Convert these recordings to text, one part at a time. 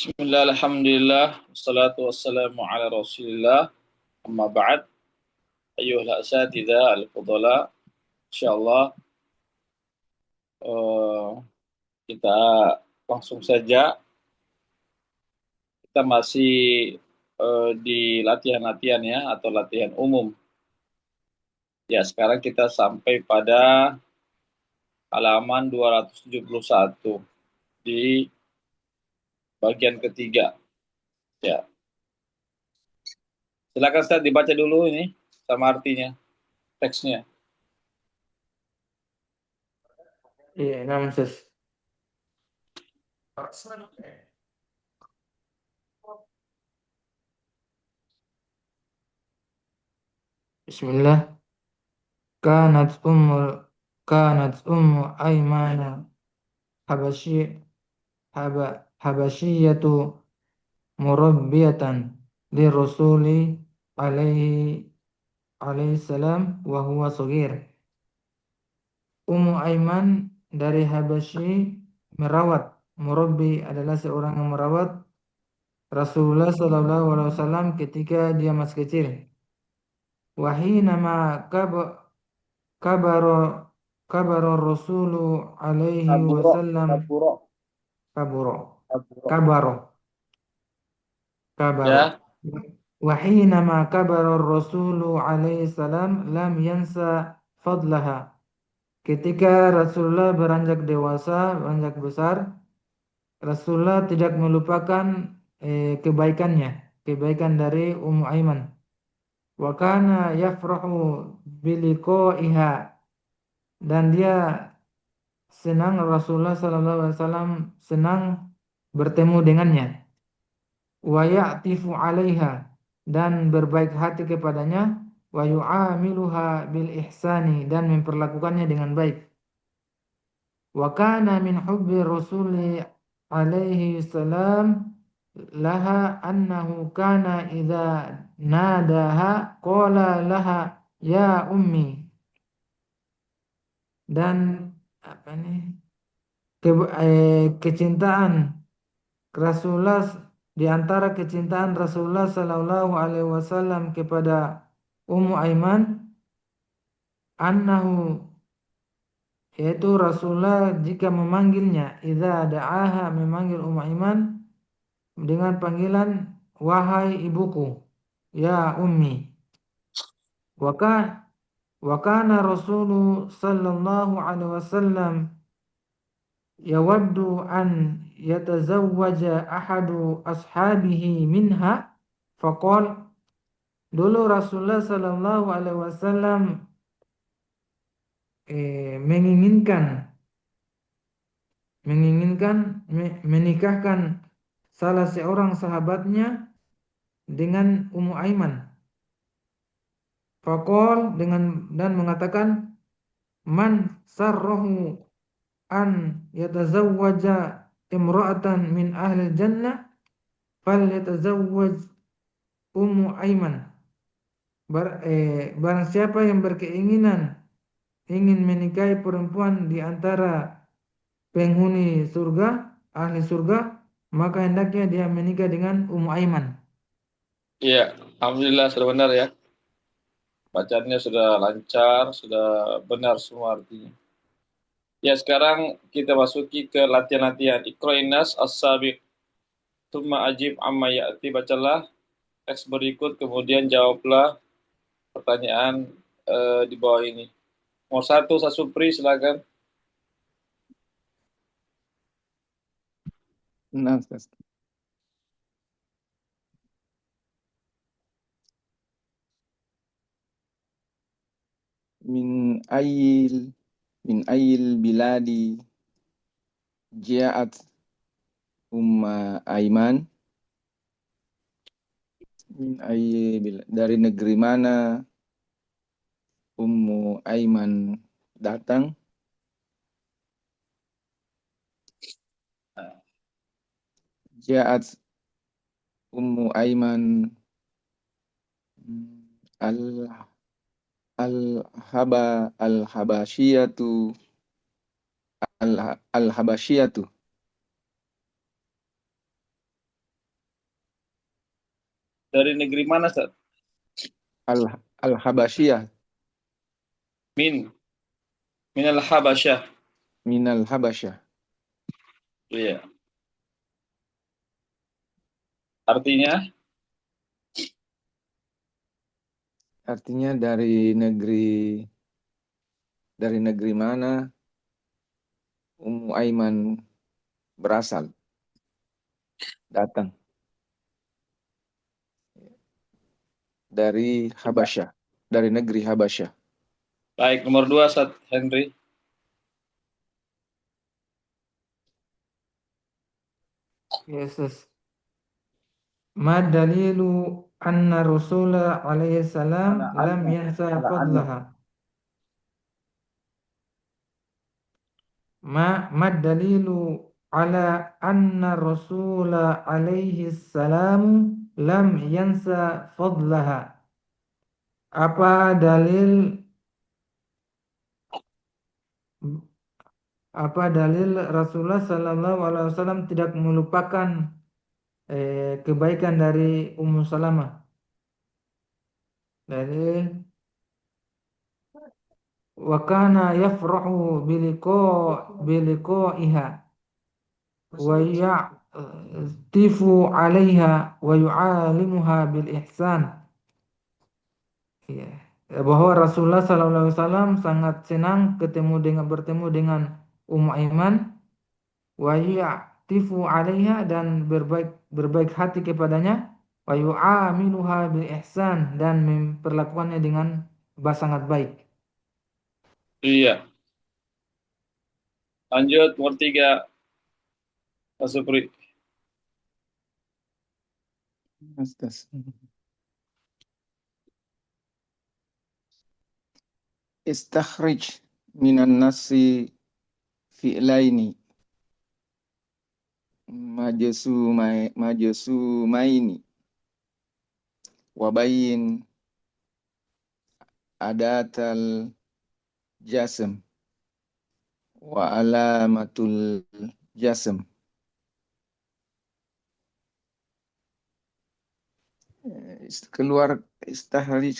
Bismillah, alhamdulillah, wassalatu wassalamu ala rasulillah, amma ba'd, ayyuhal asatidah al-fudala, insyaallah eh, kita langsung saja, kita masih di latihan-latihan ya, atau latihan umum. Ya, sekarang kita sampai pada halaman 271 di bagian ketiga. Ya, silakan Ustaz dibaca dulu ini sama artinya, teksnya. Iya, enam sis. Bismillah. Kanat ummu kanat ummu Aymana habasyi haba habasyiyatu murabbiyatan li rasuli alaihi alaihi salam wa huwa shaghir. Ummu Aiman dari Habasyi merawat. Murabbi adalah seorang yang merawat Rasulullah Sallallahu Alaihi Wasallam ketika dia masih kecil. Wahina ma kabaro kabaro Rasulu alaihi Kaburo, wasallam kaburo, kaburo kaburo. kabaro kabaro Ya, wahina ma kabaro Rasulu alaihi salam lam yansa fadlaha. Ketika Rasulullah beranjak dewasa, beranjak besar, Rasulullah tidak melupakan kebaikan dari Ummu Aiman. Wa kana yafrahu biliqaiha, dan dia senang, Rasulullah sallallahu alaihi wasallam senang bertemu dengannya. Wa ya'tifu 'alaiha, dan berbaik hati kepadanya. Wa yu'amiluha bil ihsani, dan memperlakukannya dengan baik. Wa kana min hubbi Rasuli alaihi salam laha annahu kana idza nadaha qala laha ya ummi. Dan apa nih, kecintaan Rasulullah, di antara kecintaan Rasulullah Sallallahu Alaihi Wasallam kepada Ummu Aiman, annahu, yaitu Rasulullah jika memanggilnya, idza da'aha, memanggil Ummu Aiman dengan panggilan wahai ibuku, ya ummi. Wa kana Rasulullah Sallallahu Alaihi Wasallam yawaddu an yatazawwaja ahadu ashabihi minha, faqal, dulu Rasulullah Sallallahu Alaihi Wasallam menginginkan menikahkan salah seorang sahabatnya dengan Ummu Aiman. Faqal, dan mengatakan, man sarrahu an yatazawwaja imra'atan min ahli jannah falyatazawwaj Ummu Aiman. Barang siapa yang berkeinginan ingin menikahi perempuan di antara penghuni surga, ahli surga, maka hendaknya dia menikah dengan Ummu Aiman. iya, alhamdulillah sudah benar ya. Bacaannya sudah lancar, sudah benar semua artinya. Ya, sekarang kita masuki ke latihan-latihan. Iqra'in nas as-sabiq, tsumma ajib amma ya'ti. Bacalah teks berikut, kemudian jawablah pertanyaan di bawah ini. Nomor satu, Sasupri, silakan. Nah, Ustaz. Min ayil min ayil biladi ja'at Umma Aiman. Dari negeri mana Ummu Aiman datang? Ja'at Ummu Aiman al al haba al habasyiyatu al habasyiyatu Dari negeri mana, Ustaz? Al-Habasyah. Minal Habasyah. Minal Habasyah. Iya. Artinya, Artinya dari negeri mana Ummu Aiman berasal, datang dari Habasyah, dari negeri Habasyah. baik, nomor 2, Ustaz Henry. Yes, yes. Ma dalilu anna Rasulullah alaihi salam lam yansa fadlaha. Ma dalilu ala anna Rasulullah alaihi salam lam yansa fadlaha. Apa dalil Rasulullah Sallallahu Alaihi Wasallam tidak melupakan kebaikan dari Ummu Salamah? Dalil wa kana yafrahu biliqaiha wa ya'tifu 'alaiha wa yu'alimuha bil ihsan. Ya. Bahwa Rasulullah Sallallahu Alaihi Wasallam sangat senang bertemu dengan Ummu Aiman, wa ya'tifu 'alaiha, dan berbaik hati kepadanya, wa yu'amiluha bil ihsan, dan memperlakukannya dengan sangat baik. Iya. Lanjut, nomor 3, Pak Supri. Istakhrij minan nasi fi'laini majsumaini wabayin adatal jasm wa alamatul jasm.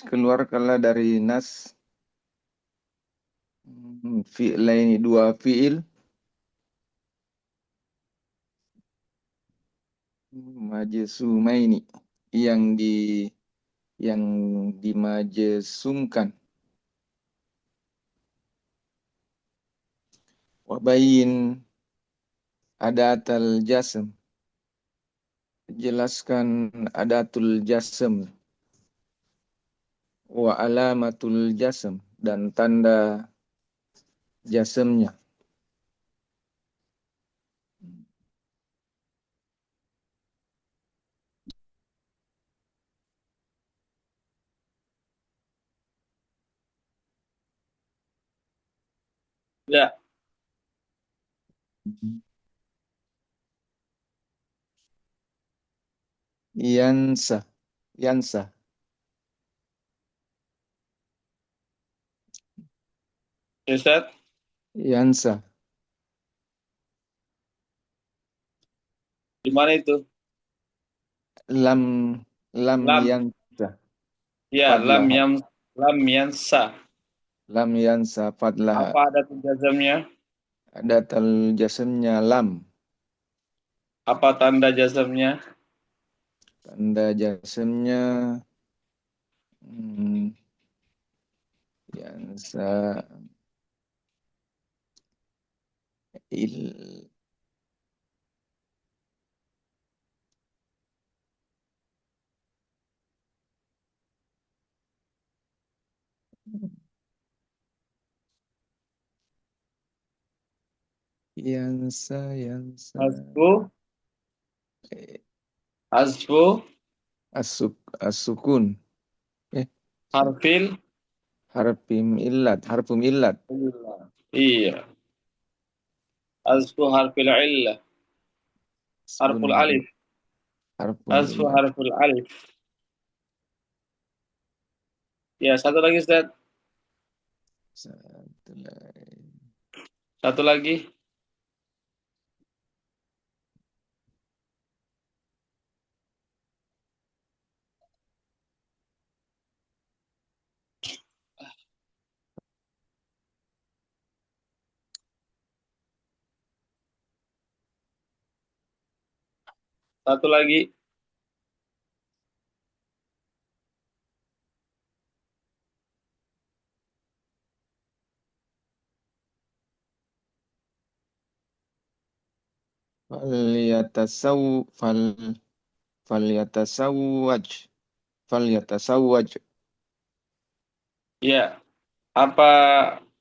Keluarkanlah dari nas fi'laini, dua fi'il, majsumaini, yang dimajesumkan. Wabayin adatal jasm, jelaskan adatul jasm. Wa alamatul jasm, dan tanda jasmnya. Ya, Yansa. Ustaz. Yansa. Di mana itu? Lam Lam. yansa. Ya, Fadlaha. lam yansa. Lam yansa fadlaha. Apa ada jazamnya? Adatul jasmnya lam. Apa tanda jazamnya? Tanda jasmnya yansa il yansa Hasbu. Hasbu. As-sukun. Harfil. Harfum illat. Iya. Hasbu harfil illah. Harful alif. Harfum Hasbu illat. harful alif. Ya, satu lagi, Ustaz. Satu lagi. Satu lagi. Falyatasaw fal falyatasawwaj falyatasawwaj. Ya. Apa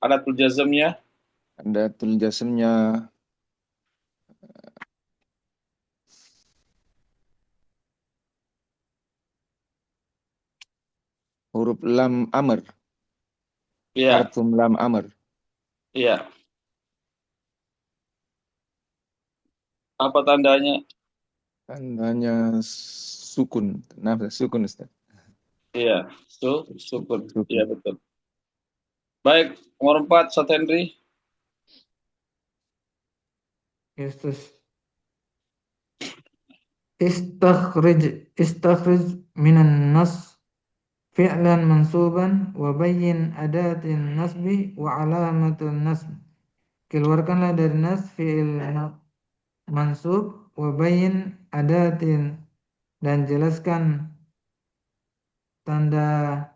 adatul jazmnya? Ada tul jasmnya huruf lam amr, Ya. harfum lam amr. Ya. Apa tandanya? Tandanya sukun. Nah, sukun Ustaz. Iya. Sukun. Iya, Sukun. betul. Baik. Nomor 4, Ustaz Henry. Yustus. Istakhrij minan nas fi'lan mansuban wa bayyin adatin nasbi wa alamatul nasb. Keluarkanlah dari nas fi'il mansub wa bayyin adatin dan jelaskan tanda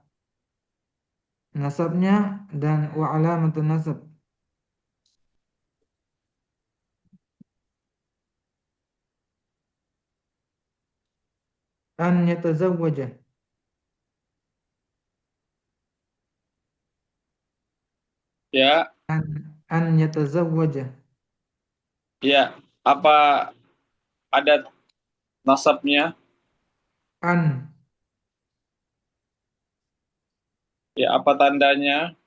nasabnya dan wa alamatul nasab. An yatazawwaja. Ya. An yatazawwaja. Ya. Apa adat nasabnya? An Ya. Apa tandanya?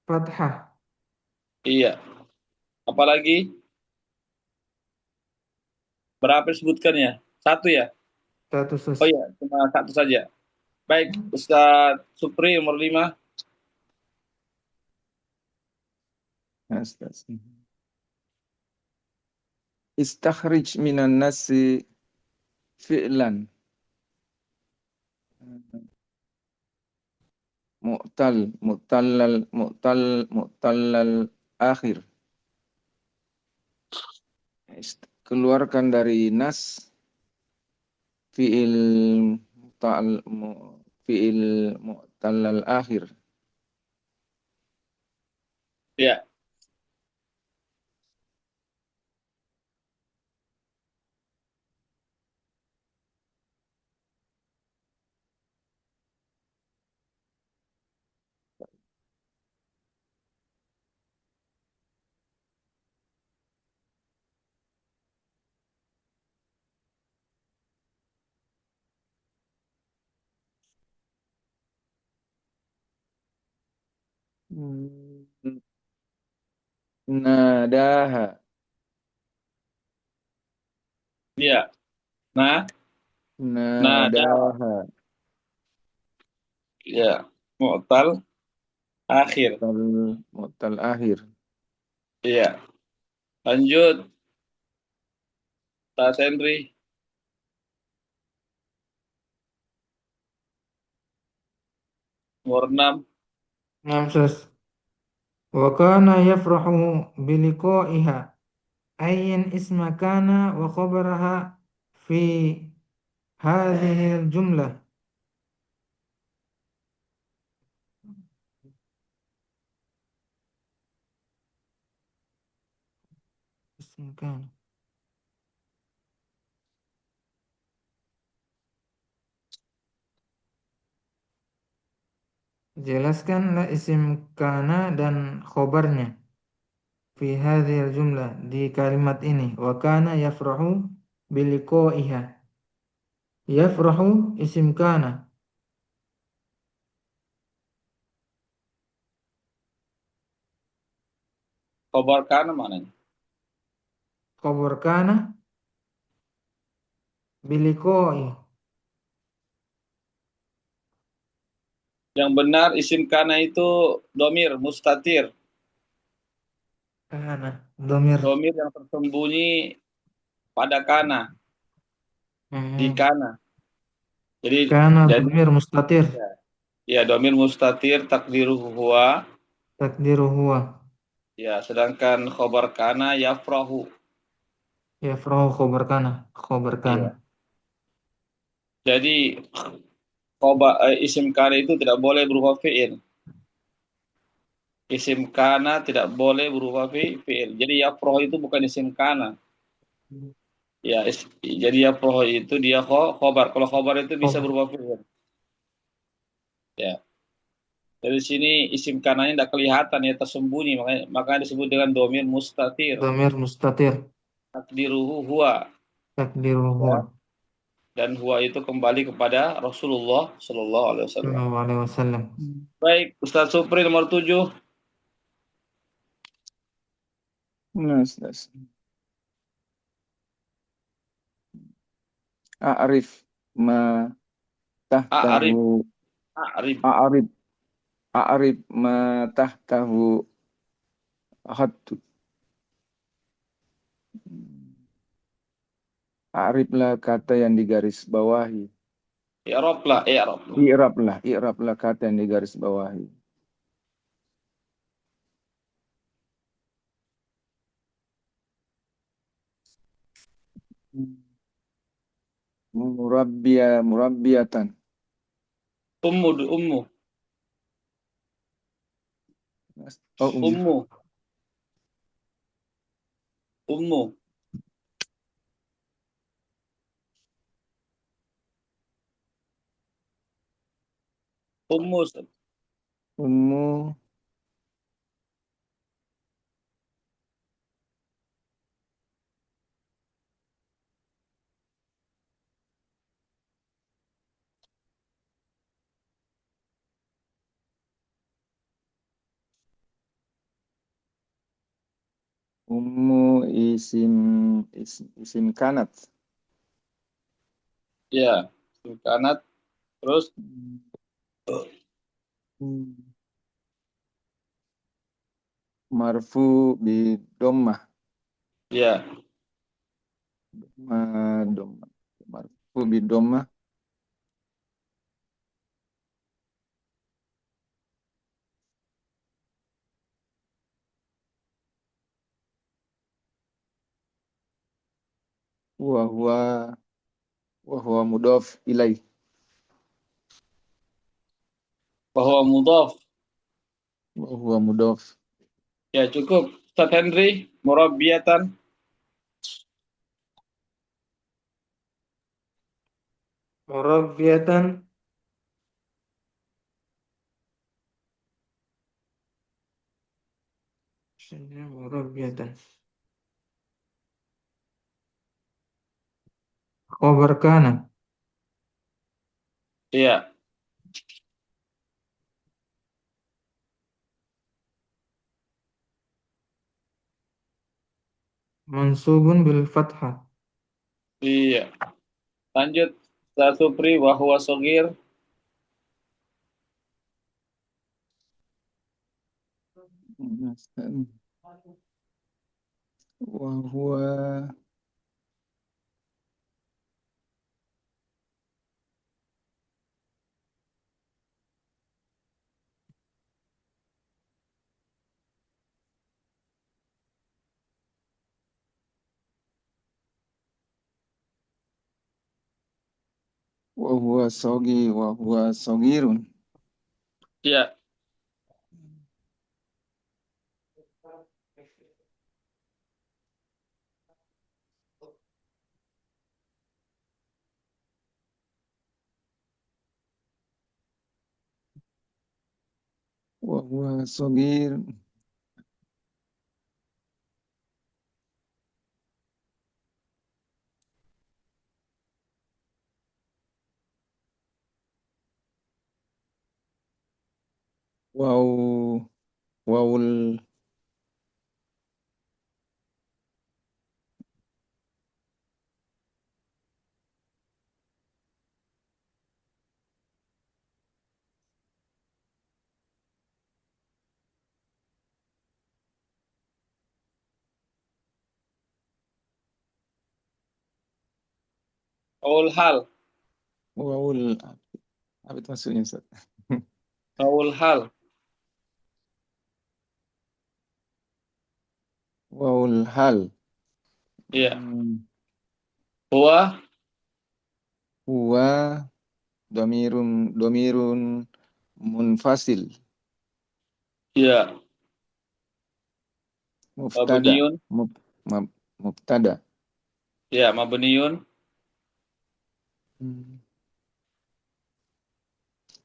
fathah. Iya. Apalagi? Berapa disebutkannya? Satu ya? Status Oh iya, cuma satu saja. Baik, Ustaz Supri nomor 5. Ustaz. Istakhrij minan nasi fi'lan mu'tallal akhir. Keluarkan dari nas fi'il fi'il mu'tallal akhir. Ya. Nadaha. Iya. Nah, nada. Nadaha. Ya. Mu'tal akhir. Mu'tal akhir. Iya. Lanjut, Ustaz Henry. Nomor 6. Namsas. Wa kana yafrahu biliqa'iha. Ayyin isma kana wa khabaraha fi hadhihi al-jumlah. Isma kana. Jelaskanlah isim kana dan khobarnya fi hadhil jumlah di kalimat ini. Wa kana yafrahu biliqa'iha. Yafrahu isim kana. Khobar kana mananya? Khabar kana biliqa'i. Yang benar isim kana itu domir, mustatir. Kana. Domir. Domir yang tersembunyi pada kana, di Hmm. kana. Jadi, Kana jadi domir mustatir. ya, ya domir mustatir takdiruhu huwa. Takdiru huwa. Ya, sedangkan khobar kana yafrahu. Yafrahu khobar kana. Khobar kana. Iya. Jadi isim kana itu tidak boleh berupa fiil. Isim kana tidak boleh berupa fiil. Jadi yafrahu itu bukan isim kana. Ya, jadi yafrahu itu dia khobar. Kalau khobar itu bisa Khobar. berupa fiil. Ya. Dari sini isim kananya tidak kelihatan ya, tersembunyi, makanya disebut dengan domir mustatir. Dhamir mustatir. Takdiruhu huwa. Takdiruhu Ya. huwa. Dan huwa itu kembali kepada Rasulullah Shallallahu Alaihi Wasallam. Sallallahu alaihi wasallam. Baik, Ustaz Supri nomor 7. Ustaz. A'rif ma tahtahu. A'rib, a'rib. A'rif. A'rif ma tahtahu khattu. A'riflah kata yang digaris bawahi. I'rab lah, i'rab. I'rablah kata yang digaris bawahi. Murabbiyatan. Ummu, Oh, ummu, ummu, ummu. ummu ummu isim kanat. Ya, kanat. Terus, Marfu bi dommah. ya, Dommah. Marfu bi dommah. Wa huwa mudhaf ilaih. bahwa mudhaf. Wa huwa mudhaf. Ya, cukup. Ustaz Henry, murabbiyatan. Murabbiyatan. Murabbiyatan. Khobar kana. Ya, Mansubun bil fathah. iya. Lanjut, Ustaz Supri, wahwa sogir. Wa huwa wa huwa sogirun. Ya, Wa huwa sogir. Wau waul awal hal, waul apa itu maksudnya, Ustaz? awal hal. Waul hal. Iya. Hmm. Huwa. Huwa domirun munfasil. Iya. Mubtada. Mabniun. Mub, mubtada. Iya, mabniun. Hmm.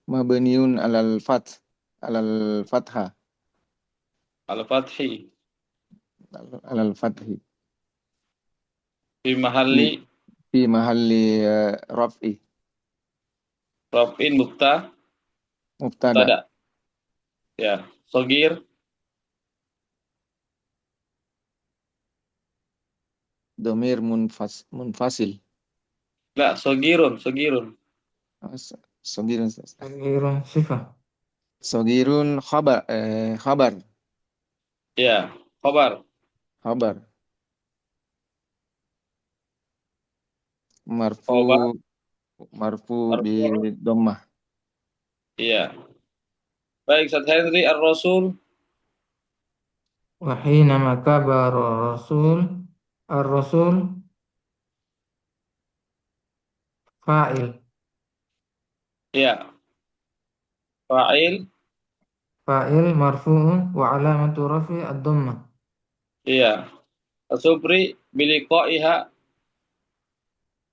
Mabniun alal fathah. Al-fathi. Alal fathi. Fi Fi, mahalli fi mahalli raf'i. raf'in Mubtada. mubtada. Ya. Sogir. Domir munfasil. La, sogirun. Sogirun. Sogirun. Sagirun sifah. Sogirun khabar. Ya. Khobar. Khabar. Marfu Khobar. marfu bi Marfu'. dhammah. Iya. Baik, Ustaz Henry Ar-Rasul. Wa hina makabara rasul ar-rasul fa'il. Iya. Fa'il. Fa'il marfu'un wa alamatu rafi ad-dhammah. Iya. Asubri biliqa'iha.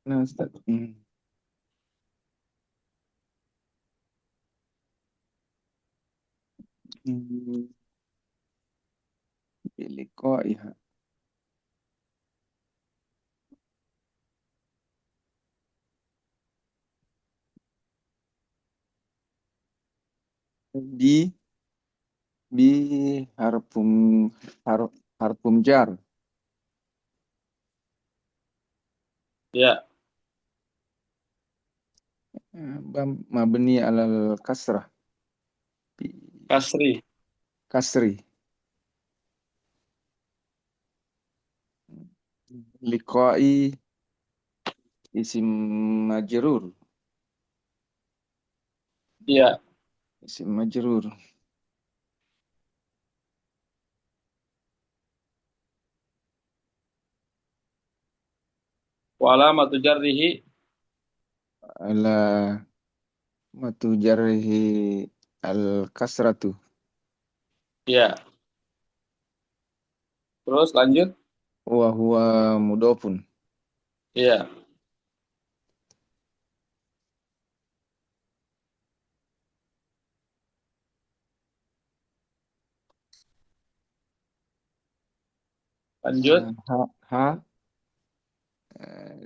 Nah, Ustaz. Hmm. Biliqa'iha. Bi bi harfum har, harfum jar. Ya. Mabni alal kasrah. Bi Kasri. kasri. Liqa'i isim majrur. Iya. Isim majrur. Wa alamatu jarrihi. Ala matu jarhi al kasratu. Iya. Terus lanjut. Wa huwa mudofun. Iya. Lanjut. Ha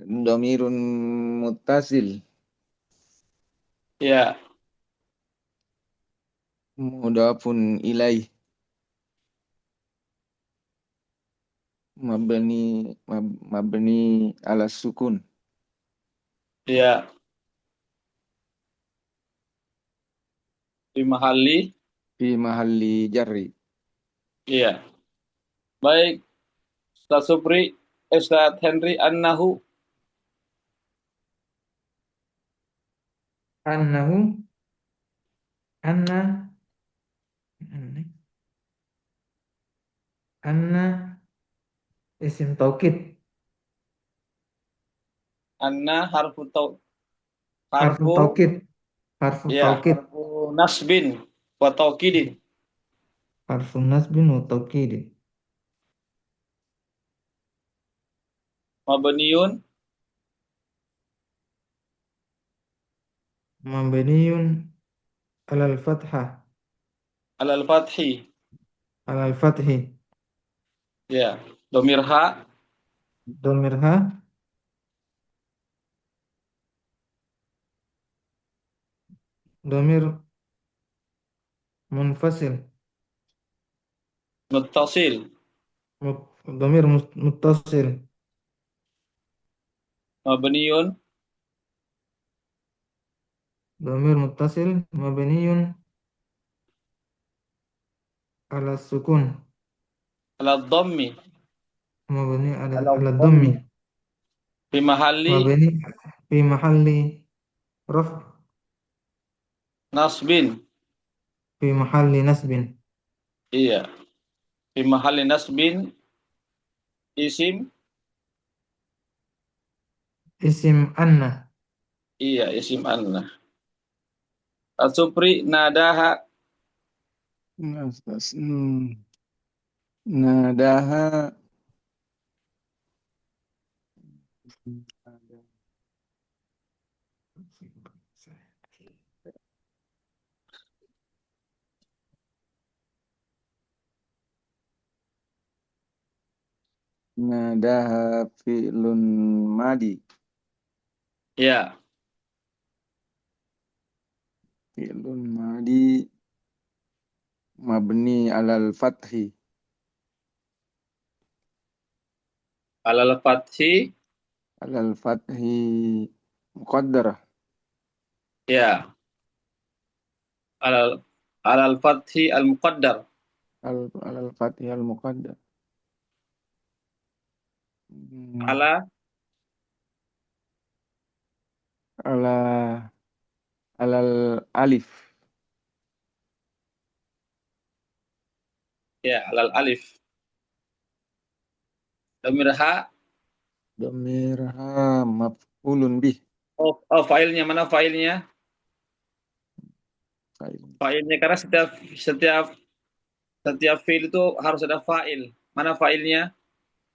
domirun muttasil. Iya. Mudafun ilaih. Mabni mabni ala sukun. Iya. Fi mahalli. Fi mahalli jarri. Iya. Baik. Ustaz Supri. Ustaz Henry An-Nahu. Annahu anna anna isim taukid. Anna harfu tau. Harfu Harfu. taukid. Harfu Ya. taukid. Harfu nasbin. Wa taukidin. Harfu nasbin wa taukid. Mabniun. Mabniyun alal fathah. Alal fathi. Alal fathi. Ya. Domir ha. Domirha. Domir munfasil. Muttasil. Domir muttasil. Mabniun. Domir muttasil. Mabniyun ala sukun. Ala dhammi. Mabni ala Ala ala dhammi. dhammi. Fi mahalli. Mabni fi mahalli raf. Nasbin. Fi mahalli nasbin. Iya. Fi mahalli nasbin. Isim. Isim anna. Iya, isim anna. Asupri nadaha. Nadaha. Nadaha fi'lun madi. Ya, Fi'lun madi mabni alal fathi. alal fathi. Alal fathi muqaddarah. Ya, alal alal fathi al muqaddar. Alal fathi al muqaddar. Ala Ala alal alif. ya alal alif. Domir ha. Domir ha maf'ulun bih. Oh, failnya mana failnya? Fa'il. Failnya karena setiap setiap fiil itu harus ada fa'il. Mana fa'ilnya?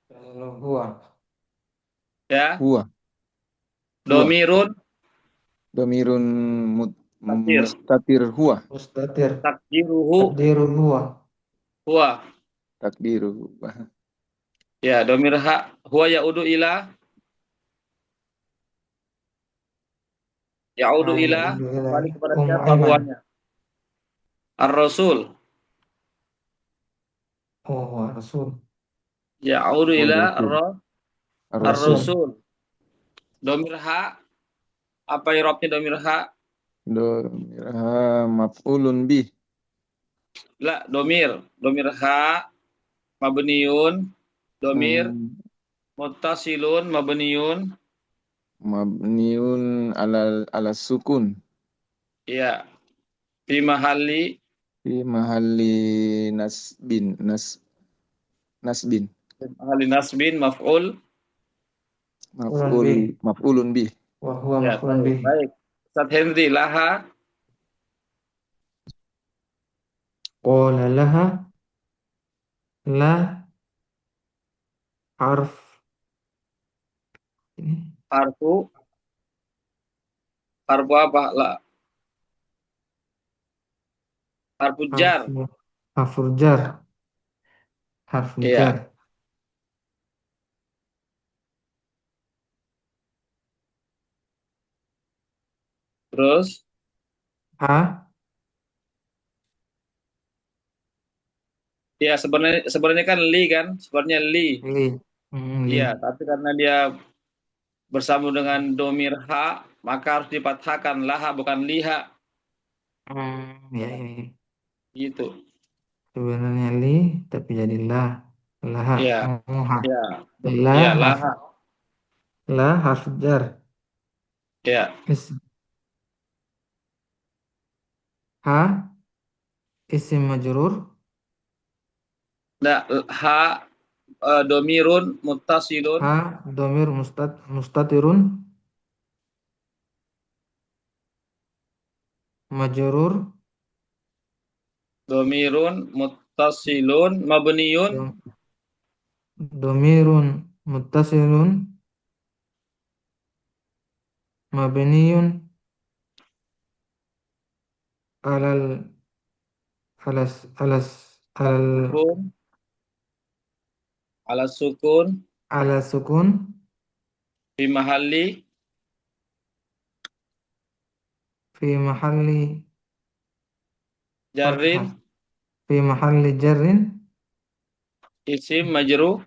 Kalau huwa. Ya, Huwa. Huwa. domirun Domirun takdir. mustatir huwa. Mustatir. Takdiruhu Takdiru huwa. huwa. Takdiruhu. Ya, domir ha huwa yaudu ila yaudu Ya ila udu ila kembali kepada Ummu siapa Aiman. huwanya? Ar-Rasul. Oh, huwa Rasul. Yaudu Huwa ila rasul. Ar-rasul. Rasul. ar-Rasul. Domir ha apa irobnya domir ha? Domir ha maf'ulun bih. La, domir ha mabniun, domir Hmm, muttasilun mabniun. mabniun ala sukun. Ya, fi mahalli Fi mahalli nasbin. ahli nasbin maf'ul. Maf'ulun bih. Maf'ulun bih. Wa huwa Ya, maf'ulun baik. bih. Baik. Ustaz Henry, laha. Qala laha la harf ini Harfu. Harfu apa? La. Harfu jar. harfu harful jar. Harful Iya. jar. Terus, Ha ya sebenarnya sebenarnya kan li kan? Sebenarnya li. li. Li. Iya, tapi karena dia bersambung dengan domir ha, maka harus difathahkan laha bukan liha. Ya, ya, ya. Gitu. Sebenarnya li tapi jadi la. Laha. Iya. Oh, ha. Iya. La Iya, harf laha. la harf jar. Iya. Is ha isim majrur. Nah, ha domirun muttasilun. Ha domir mustatirun majrur. Domirun muttasilun mabniun. Dom- Domirun muttasilun mabniyun alal alas alas al Sukun. Ala sukun. ala sukun Fi mahalli fi mahalli fathah jarrin. fi mahalli jarrin Isim majrur.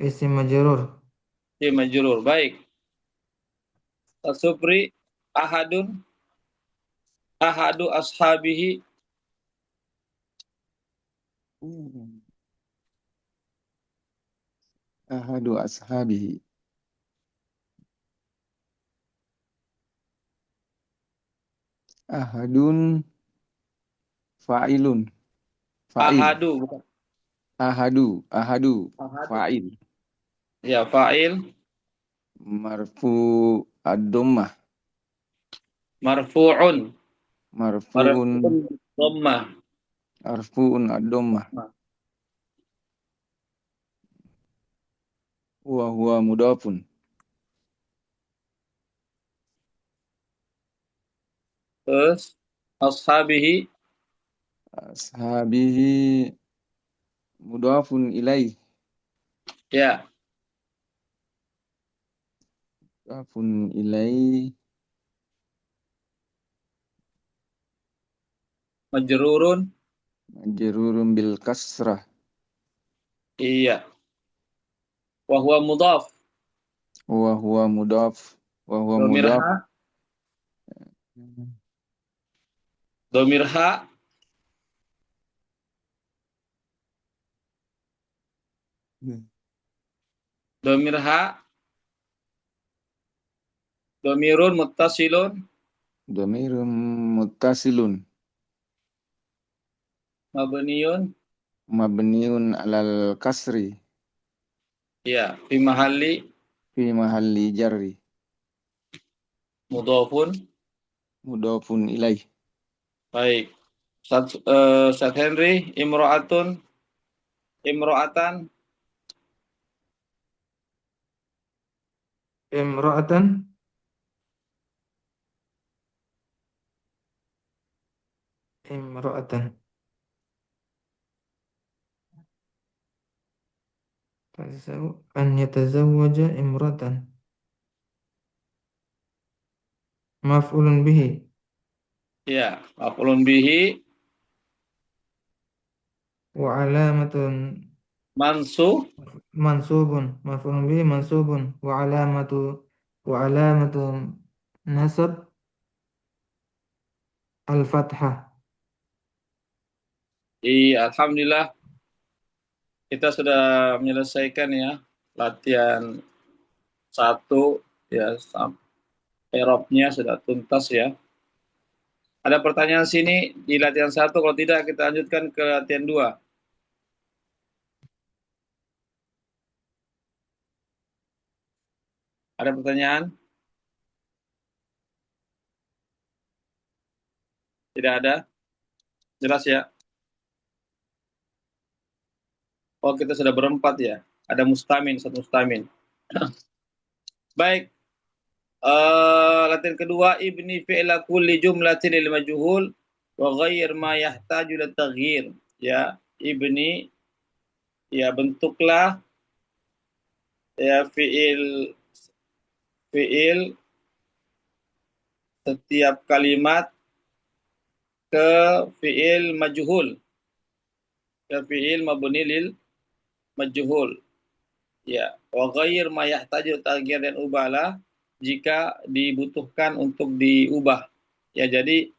isim majrur Isim majrur. Baik. Tasupri ahadun ahadu ashabihi. Ahadu ashabihi. Ahadun fa'ilun. Fa'il. Ahadu bukan Ahadu. ahadu. Fa'il. Ya, fa'il. Marfu ad-dhammah. Marfu'un. Marfu'un. Marfu'un dhammah. Marfu'un ad-dhammah. Wa huwa mudafun. Terus ashabihi. Ashabihi mudafun ilaih. Ya. Mudafun ilaih. Majrurun. Majrurun bil kasrah. Iya. Wa huwa mudhaf. Wa huwa mudaf. Wa huwa Dhamir mudaf. ha. Dhamir ha. Dhamir ha. Dhamirun muttasilun. Dhamirun muttasilun. Mabniyun. Mabniun alal kasri. Ya. Fi mahalli. Fi mahalli jarri. Mudhafun. Mudafun ilaih. Baik. Ustaz Henry. Imro'atun. Imro'atan. Imra'atan. Imra'atan. An yatazawwaja imra'atan. Maf'ulun bihi. Ya. Maf'ulun bihi. Wa alamatun Mansu. mansubun. Maf'ulun bihi mansubun. Wa alamatu nasab al-fathah. Alhamdulillah. Kita sudah menyelesaikan ya. Latihan 1 ya, Eropnya sudah tuntas ya. Ada pertanyaan sini di latihan 1, kalau tidak kita lanjutkan ke latihan 2. Ada pertanyaan? Tidak ada? Jelas ya? Oh, kita sudah berempat ya. Ada mustamin, 1 mustamin. Baik. Latihan kedua, ibni fi'la kulli jumlatin lil majhul wa ghayyir ma yahtaju ila taghyir. Ya, ibni, ya bentuklah ya fi'il setiap kalimat ke fi'il majhul, ke fi'il mabni lil majhul. Ya, wa ghayyir ma yahtaju taghyir, dan ubahlah jika dibutuhkan untuk diubah. Ya, jadi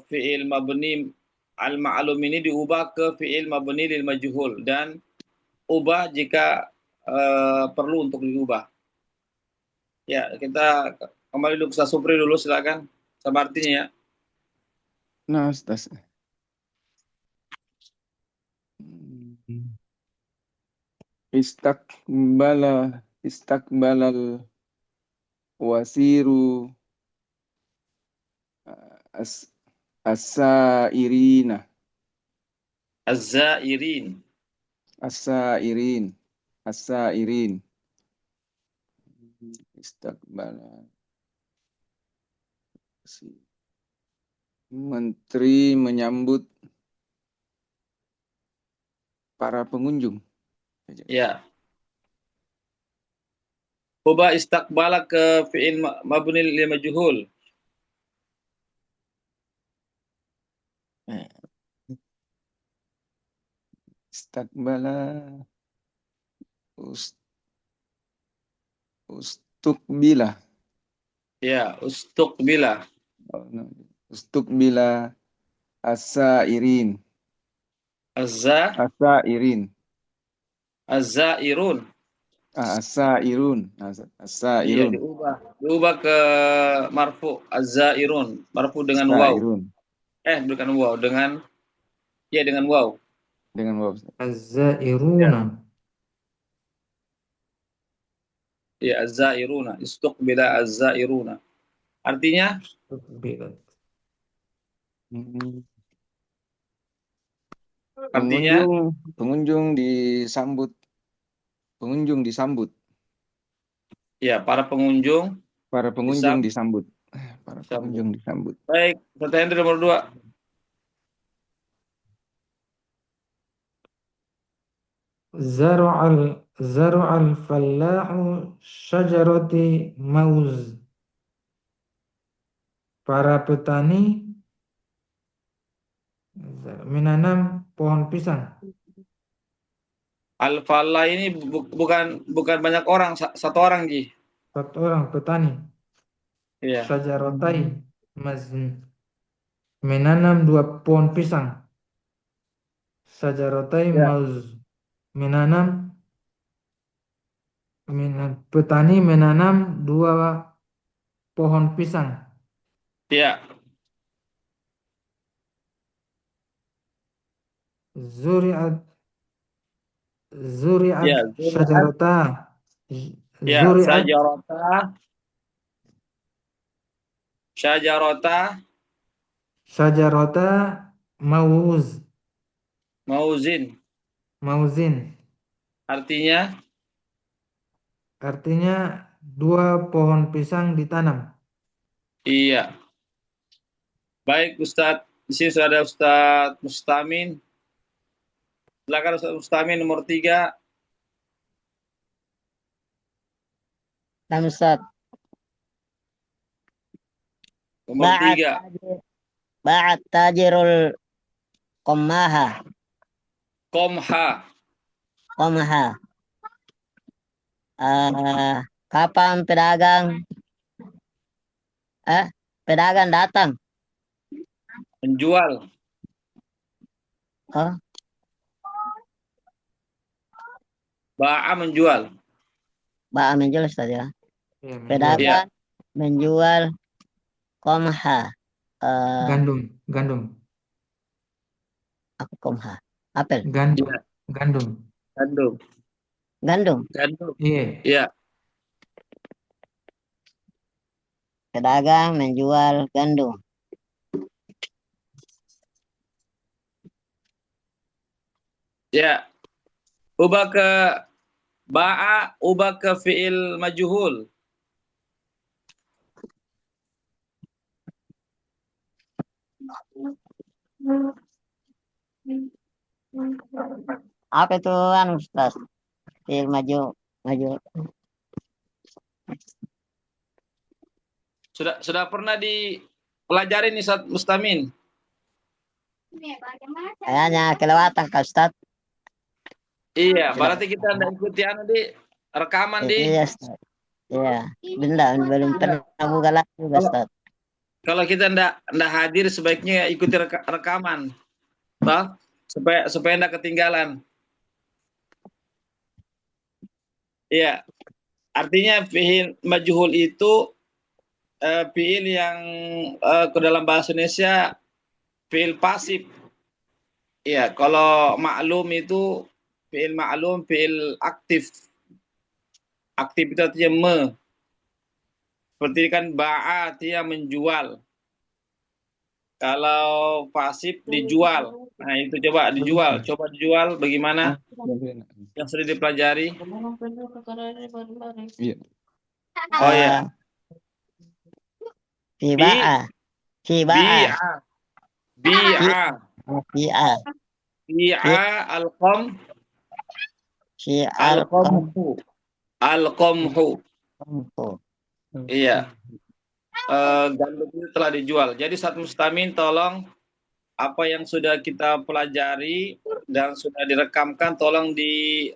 fi'il mabni al-ma'lum ini diubah ke fi'il mabni lil majhul, dan ubah jika perlu untuk diubah. Ya, kita kembali dulu ke Supri dulu, silakan. Sama artinya ya. Nah, Ustaz. Istakbalal wasiru as as-sairina. Az-zairin. As-sairin. As-sairin. Istakbala. Menteri menyambut para pengunjung. Ya. Ubah istakbala ke fi'il mabni lil majhul. Istakbala ustukbila. Ya, ustuqbila. Ustukbila as-sairin. As-sairin. Az-zairun. As-sairun. Iya, As-sairun. diubah ke marfu, az-zairun, marfu dengan waw. As-sairun. Bukan waw, dengan waw. Dengan waw. Az-zairuna. Ya, az-zairuna, istuqbila az-zairuna. Artinya Bilat. Hmm. artinya Pengunjung disambut. Pengunjung disambut. ya, para pengunjung Para pengunjung disambut. Para disambut. pengunjung disambut. Baik, pertanyaan nomor 2. Zara'al fallahu syajarati mauz. Para petani menanam pohon pisang. Al-falah ini bukan banyak orang, satu orang, Ji. Satu orang petani. Iya. Syajaratai mazn. Menanam 2 pohon pisang. Syajaratai Ya. mauz. Petani menanam 2 pohon pisang. Iya. Zuri'at Ya, zuriat. syajarata. Ya, Zuri'at syajarata syajarata mauz. mauzin. Mauzin. Artinya Artinya 2 pohon pisang ditanam. iya. Baik, Ustadz. Di sini sudah ada Ustadz Mustamin. Silakan Ustadz Mustamin nomor 3. Nah, Ustaz. Nomor 3. Ba'at tajirul qammaha. Komha. Kapan pedagang datang? Menjual. Oh, Ba'a menjual. menjual Ustaz ya. Ya, menjual. Pedagang menjual qamha. Gandum. Apa qamha? Apel. Gandum. Iya. Gandum. Gandum. Iya. Iya. Pedagang menjual gandum. Ya. Ba'a ubah ke fi'il majhul. Apa itu Ustaz? Maju. Sudah pernah dipelajari nih Ustadz Mustamin? Kayaknya kelewatan Kak Ustaz. Iya, berarti kita tidak ikuti rekaman Iya, Ustaz. Iya, belum pernah buka lagi juga, Ustaz. Kalau kita tidak hadir sebaiknya ikuti rekaman. Toh? Supaya tidak ketinggalan. Iya. Artinya fi'il majhul itu fi'il yang ke dalam bahasa Indonesia fi'il pasif. Iya, kalau maklum itu fi'il maklum, fi'il aktif. Aktif itu artinya seperti kan ba'a dia menjual. Kalau pasif dijual. Nah, itu coba dijual. Coba dijual bagaimana yang sering dipelajari? Iya. Oh ya. Bi'a. Al-qamhu. Iya. Gandum itu telah dijual. Jadi Ustadz Mustamin tolong apa yang sudah kita pelajari dan sudah direkamkan tolong di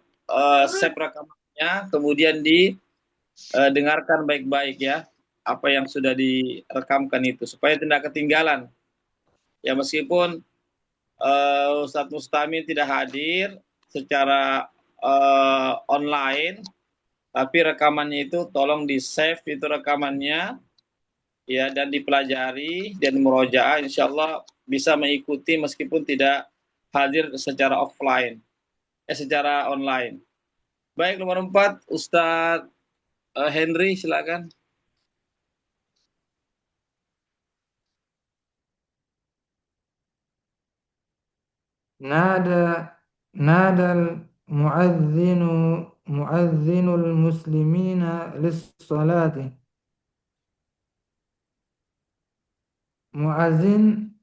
save rekamannya, kemudian didengarkan baik-baik ya apa yang sudah direkamkan itu supaya tidak ketinggalan. Ya meskipun Ustadz Mustamin tidak hadir secara online, tapi rekamannya itu tolong di save itu rekamannya ya dan dipelajari dan murojaah, insyaallah bisa mengikuti meskipun tidak hadir secara offline, secara online. Baik, nomor 4 Ustadz Henry, silakan. Nada nadal muadzinu muadzinul muslimina lis-salati. Muazin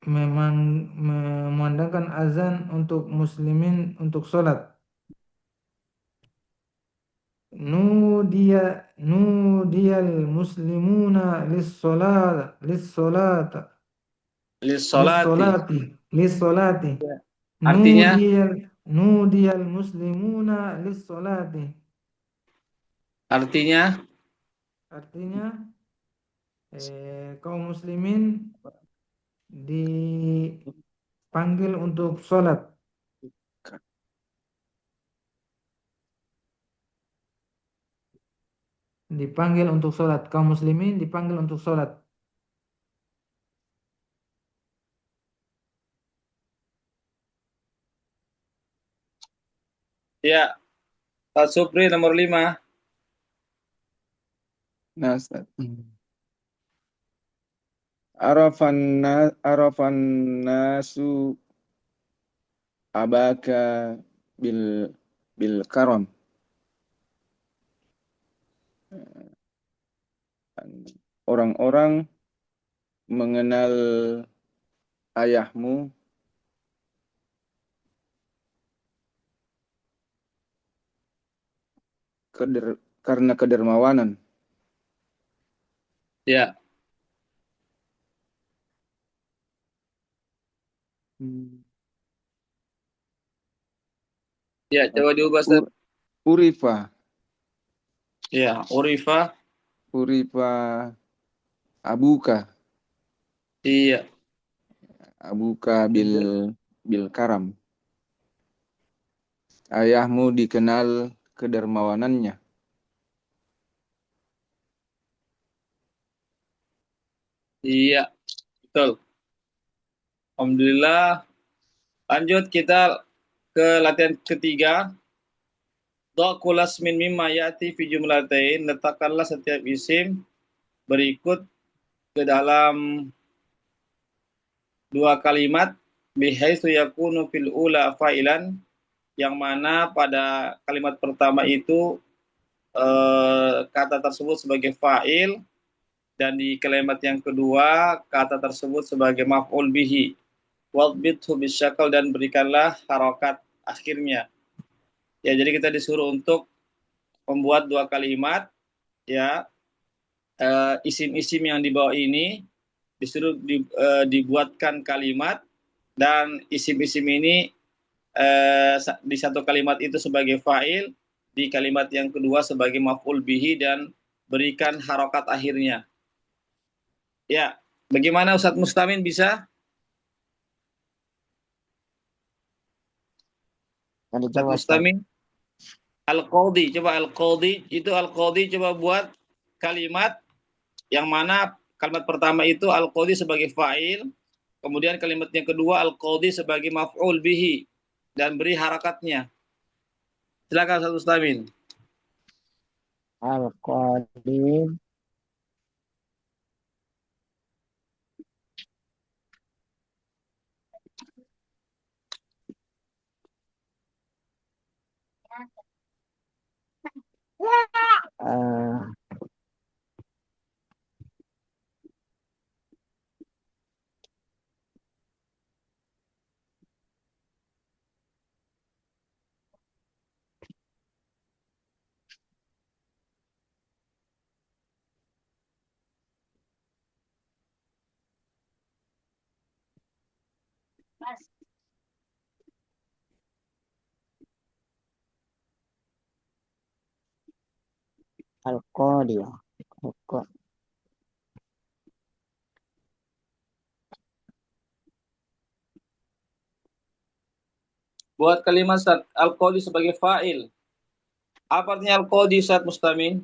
memandangkan azan untuk muslimin untuk sholat. Nudiyal muslimuna lis-salati. Lissolati. Lis-salati. Artinya, Nudiyal muslimuna lis-salati. artinya, Artinya kaum muslimin dipanggil untuk sholat. Dipanggil untuk sholat. Kaum muslimin dipanggil untuk sholat. ya, Pak Supri nomor 5. Nah, Ustaz. Arafan nasu abaka bil bil karam. Orang-orang mengenal ayahmu karena kedermawanan. Ya, ya, coba diubah, Ustaz. Urifa Ya, Urifa. abuka Iya, bil karam. Ayahmu dikenal kedermawanannya. iya, betul. Alhamdulillah. Lanjut kita ke latihan ketiga. Kulas min mimma ya'ti fi jumlatain. Letakkanlah setiap isim berikut ke dalam dua kalimat bihaitsu yakunu fil ula fa'ilan, yang mana pada kalimat pertama itu kata tersebut sebagai fa'il, dan di kalimat yang kedua kata tersebut sebagai maf'ul bihi. Wadbithu bisyakal, dan berikanlah harokat akhirnya. Ya, jadi kita disuruh untuk membuat dua kalimat, ya, isim-isim yang di bawah ini disuruh dibuatkan kalimat, dan isim-isim ini di satu kalimat itu sebagai fa'il, di kalimat yang kedua sebagai maf'ul bihi, dan berikan harokat akhirnya. Ya, bagaimana Ustadz Mustamin, bisa? Ustadz Mustamin? Al-Qadhi, coba Al-Qadhi, coba buat kalimat yang mana kalimat pertama itu Al-Qadhi sebagai fa'il, kemudian kalimat yang kedua Al-Qadhi sebagai maf'ul bihi, dan beri harakatnya. Silakan Ustadz Mustamin. Al-Qadhi Al-Qadhi. Buat kalimat Al-Qadhi sebagai fa'il. Apa artinya Al-Qadhi, Ustadz Mustamin?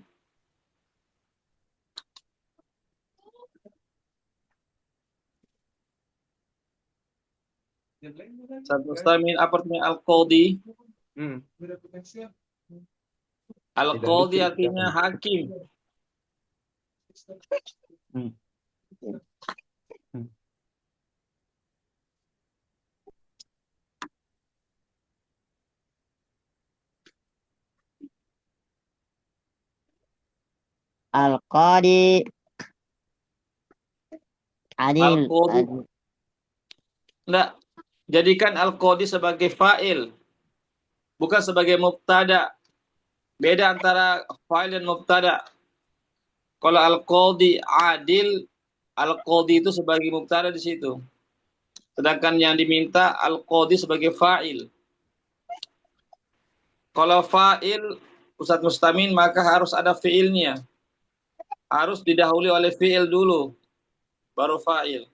Ustadz Mustamin, apa artinya Al-Qadhi? Al-Qadhi artinya hakim. Hmm. Hmm. Al-Qadi adil. Al-Qadhi. Enggak, jadikan Al-Qadhi sebagai fa'il, bukan sebagai mubtada. Beda antara fa'il dan mubtada. Kalau Al-Qadhi adil, Al-Qadhi itu sebagai mubtada di situ. Sedangkan yang diminta Al-Qadhi sebagai fa'il. Kalau fa'il Ustadz Mustamin maka harus ada fi'ilnya. Harus didahului oleh fi'il dulu, baru fa'il.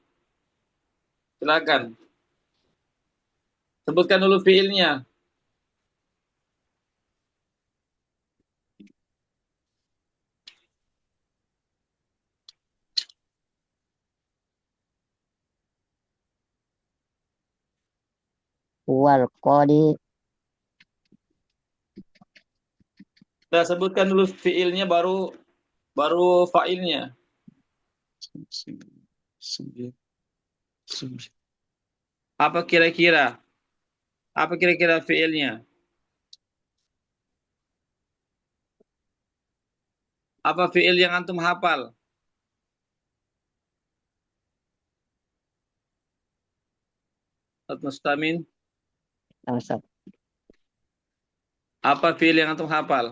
Silakan. Sebutkan dulu fi'ilnya. Wal Qadi Nah, sebutkan dulu fi'ilnya baru fa'ilnya. Subjek. Subjek. Apa kira-kira? Apa kira-kira fi'ilnya? Apa fi'il yang antum hafal? Ustadz Mustamin, Ustaz. apa fi'il yang antum hafal?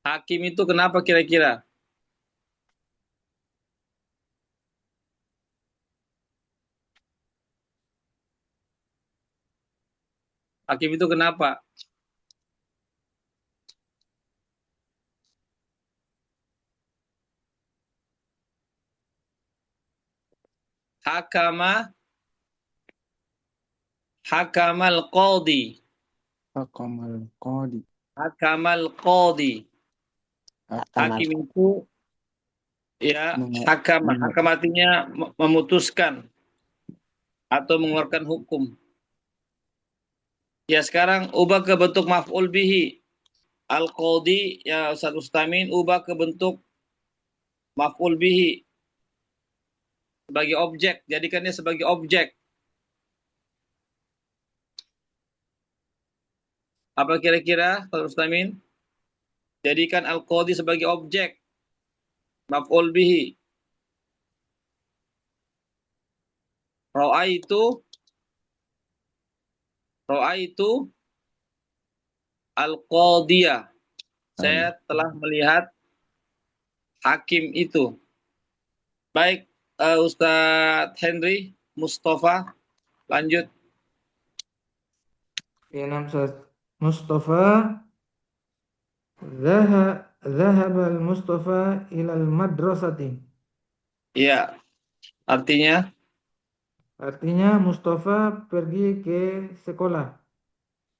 Hakim itu kenapa kira-kira? Hakim itu kenapa? Hakamal qadhi. Hakamal Qadi. Hakamal qadhi. Hakamal Hakim itu ya hakam artinya memutuskan atau mengeluarkan hukum. Ya sekarang ubah ke bentuk maf'ul bihi. Al-Qadhi ya Ustaz Ustamin ubah ke bentuk maf'ul bihi sebagai objek, jadikannya sebagai objek. Apa kira-kira Ustaz Ustamin? Jadikan Al-Qadhi sebagai objek maf'ul bihi. Ro'a itu Al-Qadhiyah. Saya telah melihat hakim itu. Baik, Ustadz Henry Mustafa, lanjut. Ya, Ustaz. Mustafa dhahaba al-Mustafa ilal madrasati. Iya, artinya Artinya Mustafa pergi ke sekolah.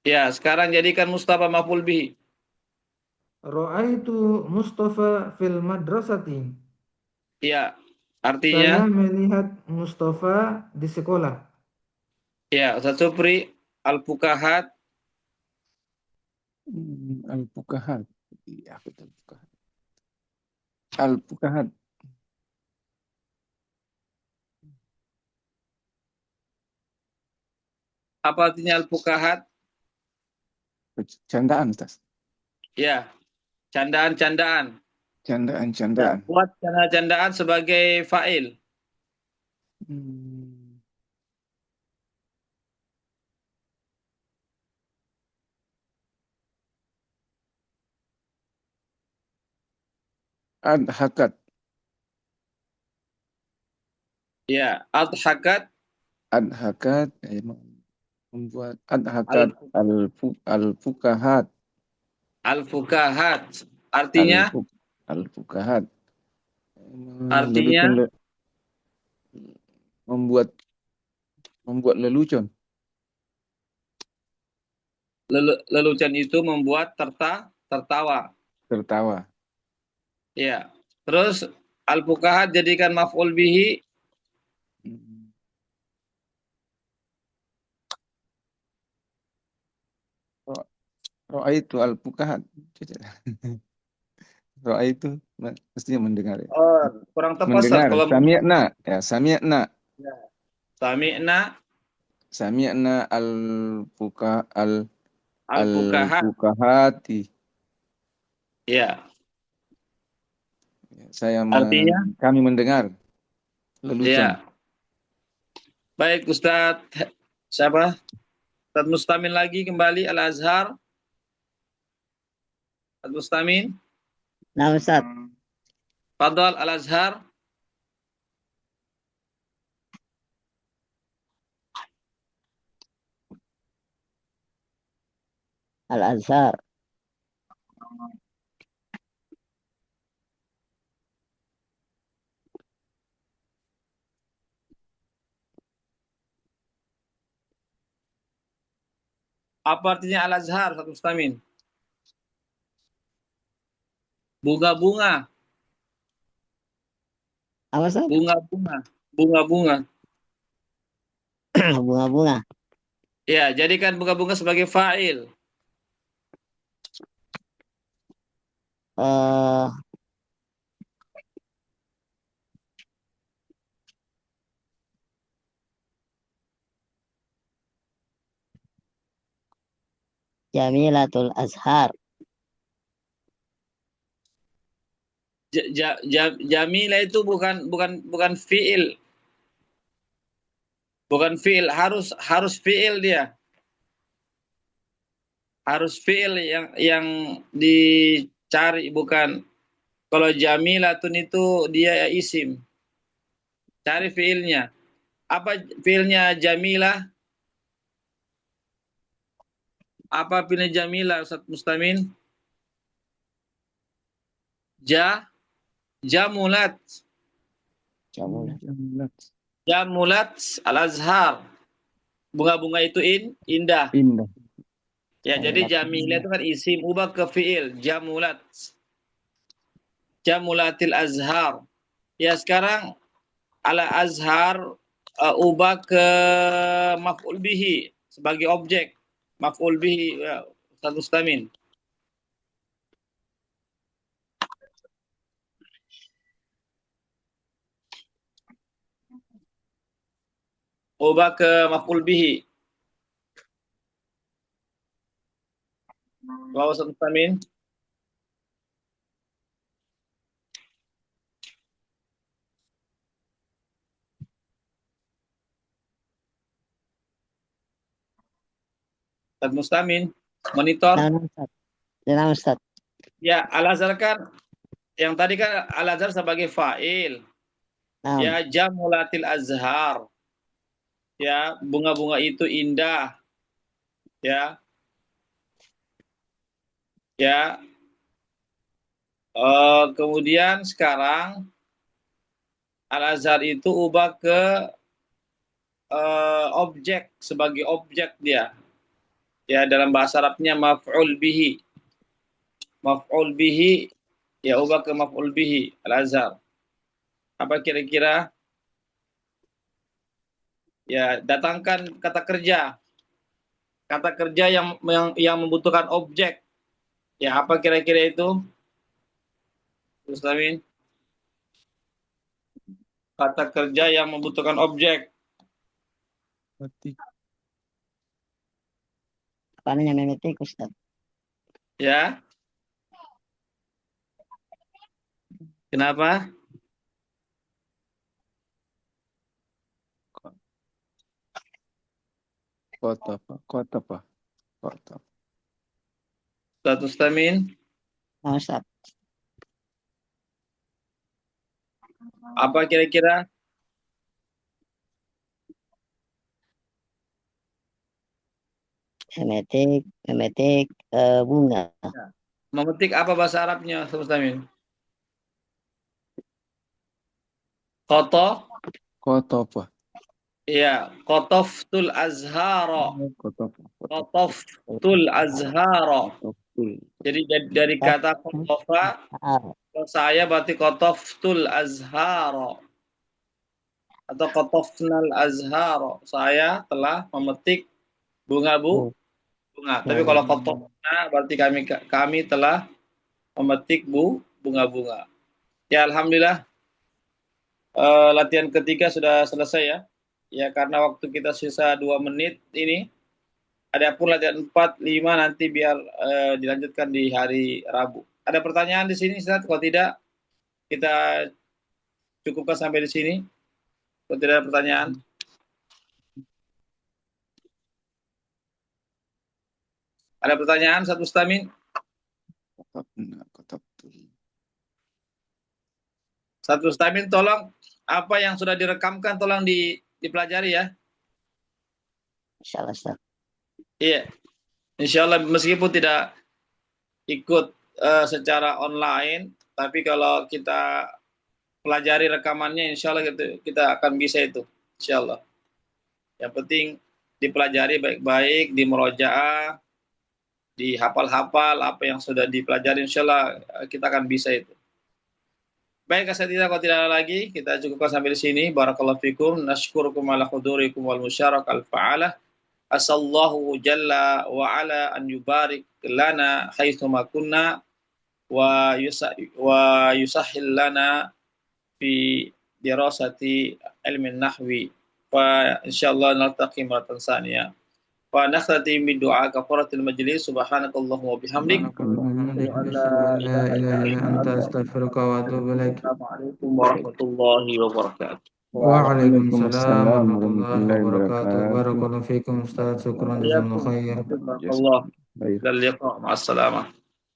ya sekarang jadikan Mustafa maf'ul bihi. Ra'aitu Mustafa fil madrasati. Iya, Saya artinya melihat Mustafa di sekolah. ya Ustadz Supri Al-Fukahat. Al-Fukahat. Iya, betul. Al-Fukahat. Apa artinya Al-Fukahat? Candaan, Ustaz. Ya, candaan-candaan. Ya, Candaan. buat candaan sebagai fa'il. Adhakat. Ya, adhakat. Adhakat. Membuat adhakat al-fukahat. Al-Fukahat. Artinya? Al-fukahat. Artinya? Membuat lelucon. Lelucon itu membuat tertawa. Tertawa. Ya. Terus al-fuqaha jadikan maf'ul bihi. Ra'aitu al-fuqaha. Ra'aitu mestinya mendengar ya. Oh, kurang tepat Ustaz. Mendengar. Kalau Sami'na. Ya, sami'na. sami'na Sami'na al-fuqaha al-fuqaha. al-fuqahati. Ya, Ya, artinya kami mendengar. Lelucon. ya. Baik Ustaz, siapa? Ustaz Mustamin lagi kembali Al-Azhar. Ustaz Mustamin, Nah, Ustaz. Fadal Al-Azhar. Al-Azhar. Apa artinya Al-Azhar, Ustaz Mustamin? Bunga-bunga, Apa, Ustaz? bunga-bunga, bunga-bunga. Bunga-bunga. Ya, jadikan bunga-bunga sebagai fa'il. Eh, Jamilatul Azhar. Jamila itu bukan fi'il. Bukan fi'il, harus fi'il dia. Harus fi'il yang dicari, bukan. Kalau jamilatun itu dia isim. Cari fi'ilnya. Apa fi'ilnya jamilah? Apa fi'ilnya jamilah, Ustaz Mustamin? Jamulat. Jamulat al-azhar. Bunga-bunga itu indah. Indah. Ya, jadi jamilah itu kan isim, ubah ke fi'il. Jamulat. Jamulatil azhar. Ya, sekarang al-azhar ubah ke maf'ul bihi sebagai objek. Maf'ul bihi, ya, Ustaz Mustamin. Ubah ke maf'ul bihi. Wa Ustaz Mustamin. Ustaz Mustamin, monitor. Nah, Ustaz. Nah, Ustaz. Ya, al-azhar kan yang tadi kan al-azhar sebagai fa'il. Nah, Ya, jamulatil azhar. Ya, bunga-bunga itu indah. Ya. Ya. Kemudian sekarang al-azhar itu ubah ke objek, sebagai objek dia. Ya, dalam bahasa Arabnya maf'ul bihi. Maf'ul bihi, ya ubah ke maf'ul bihi al-azhar. Apa kira-kira? Ya, datangkan kata kerja. Kata kerja yang membutuhkan objek. Ya, apa kira-kira itu? Mustamin. Kata kerja yang membutuhkan objek. apa namanya memetik, Ustaz? Ya. Kenapa? Kota apa? Ustaz Mustamin. Nah, Ustaz. Apa kira-kira? Memetik bunga. Memetik apa bahasa Arabnya, Ustaz Mustamin? Koto? Kota apa? Iya, qataftul azhara. Kota apa? Qataftul azhara. Kota. Jadi dari kata qatafa, Ah, Saya berarti qataftul azhara atau qatafnal azhara. Saya telah memetik bunga bunga. Tapi kalau qatafna berarti kami telah memetik bunga-bunga. Ya, alhamdulillah. Latihan ketiga sudah selesai ya. Ya, karena waktu kita sisa 2 menit ini. Adapun latihan 4, 5 nanti biar dilanjutkan di hari Rabu. Ada pertanyaan di sini, Ustaz? Kalau tidak, kita cukupkan sampai di sini. Kalau tidak ada pertanyaan. Ada pertanyaan, Ustaz Mustamin? Ustaz Mustamin, tolong apa yang sudah direkamkan tolong dipelajari ya. Insyaallah, Ustaz. Iya. Insyaallah meskipun tidak ikut secara online, tapi kalau kita pelajari rekamannya, insyaallah kita akan bisa itu, insyaallah. Yang penting dipelajari baik-baik, di murojaah, dihafal-hafal apa yang sudah dipelajari, insyaallah kita akan bisa itu. Baik, kalau tidak ada lagi, kita cukupkan sampai di sini. Barakallahu fikum, nasykurukum ala hudurikum wal musyarak al-fa'alah. Asallahu jalla wa ala an yubarik lana haitsuma kunna wa yusahhil lana fi dirasati ilmin nahwi. Fa insyaallah naltaqi maratan saniyah. Wa nakhtatim bi du'a kafaratil majlis. Subhanakallahumma wa bihamdik. La ilaha illa anta astaghfiruka wa atubu ilaik. Assalamualaikum warahmatullahi wabarakatuh. Waalaikumsalam warahmatullahi wabarakatuh. Barakallahu fikum Ustaz. Syukran jazakallahu khair. Allah. Dal liqa. Ma'assalamah.